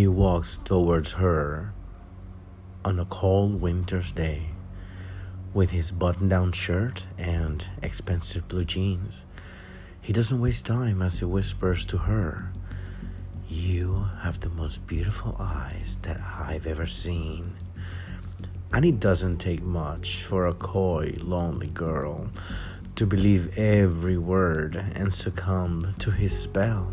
He walks towards her on a cold winter's day with his button-down shirt and expensive blue jeans. He doesn't waste time as he whispers to her, "You have the most beautiful eyes that I've ever seen." And it doesn't take much for a coy, lonely girl to believe every word and succumb to his spell.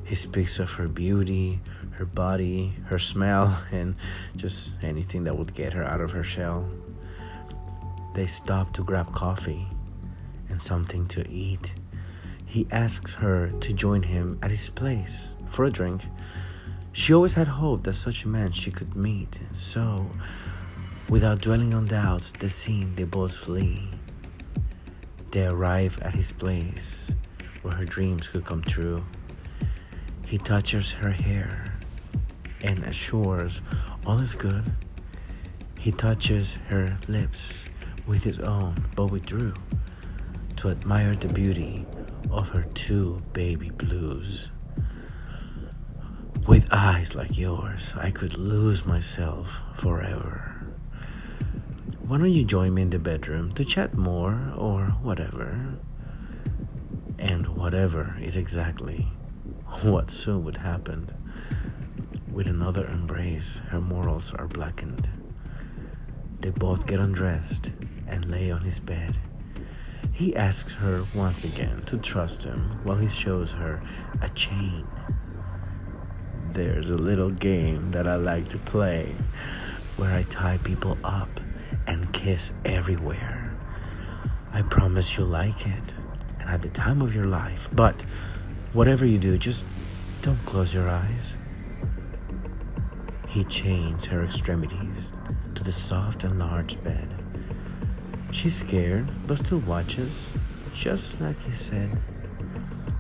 He speaks of her beauty, her body, her smell, and just anything that would get her out of her shell. They stop to grab coffee and something to eat. He asks her to join him at his place for a drink. She always had hoped that such a man she could meet, so without dwelling on doubts, the scene they both flee. They arrive at his place where her dreams could come true. He touches her hair and assures all is good. He touches her lips with his own, but withdrew to admire the beauty of her two baby blues. "With eyes like yours, I could lose myself forever. Why don't you join me in the bedroom to chat more or whatever?" And whatever is exactly what soon would happen. With another embrace, her morals are blackened. They both get undressed and lay on his bed. He asks her once again to trust him while he shows her a chain. "There's a little game that I like to play where I tie people up and kiss everywhere. I promise you'll like it and have the time of your life, but whatever you do, just don't close your eyes." He chains her extremities to the soft and large bed. She's scared, but still watches, just like he said.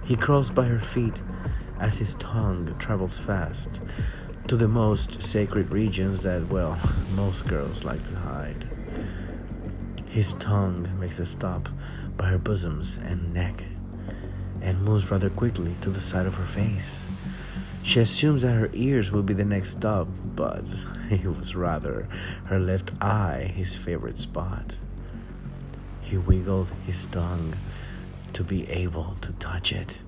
He crawls by her feet as his tongue travels fast to the most sacred regions that, well, most girls like to hide. His tongue makes a stop by her bosoms and neck and moves rather quickly to the side of her face. She assumes that her ears will be the next stop, but it was rather her left eye, his favorite spot. He wiggled his tongue to be able to touch it.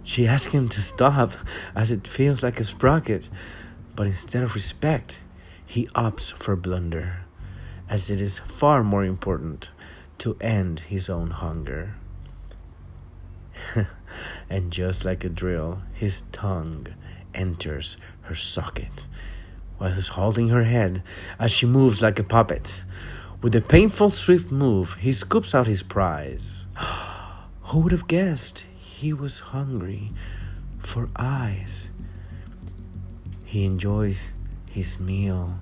She asks him to stop as it feels like a sprocket, but instead of respect, he opts for blunder, as it is far more important to end his own hunger. And just like a drill, his tongue enters her socket while he's holding her head as she moves like a puppet. With a painful, swift move, he scoops out his prize. Who would have guessed he was hungry for eyes? He enjoys his meal.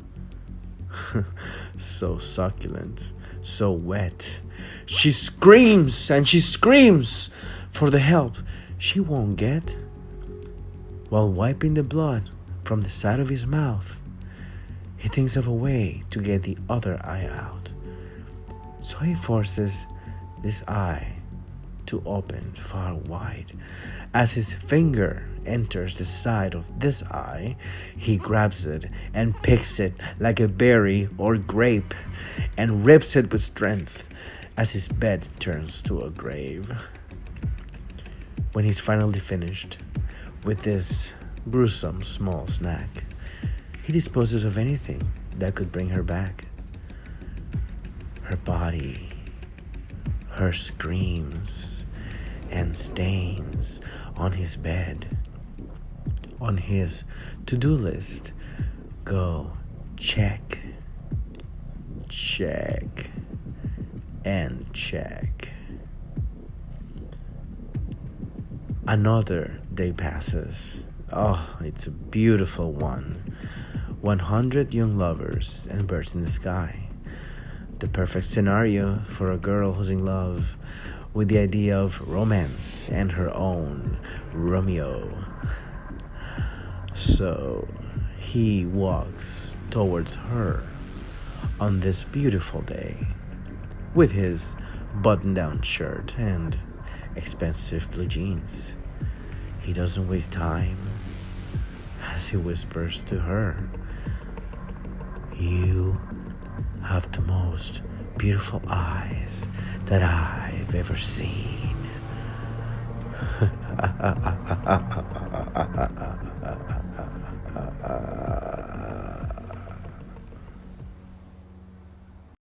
So succulent, so wet. She screams and she screams for the help she won't get. While wiping the blood from the side of his mouth, he thinks of a way to get the other eye out. So he forces this eye to open far wide. As his finger enters the side of this eye, he grabs it and picks it like a berry or grape and rips it with strength as his bed turns to a grave. When he's finally finished with this gruesome small snack, he disposes of anything that could bring her back. Her body, her screams and stains on his bed. On his to-do list go check, check, and check. Another day passes. Oh, it's a beautiful one. 100 young lovers and birds in the sky. The perfect scenario for a girl who's in love with the idea of romance and her own Romeo. So he walks towards her on this beautiful day with his button-down shirt and expensive blue jeans. He doesn't waste time. as he whispers to her, "You have the most beautiful eyes that I've ever seen."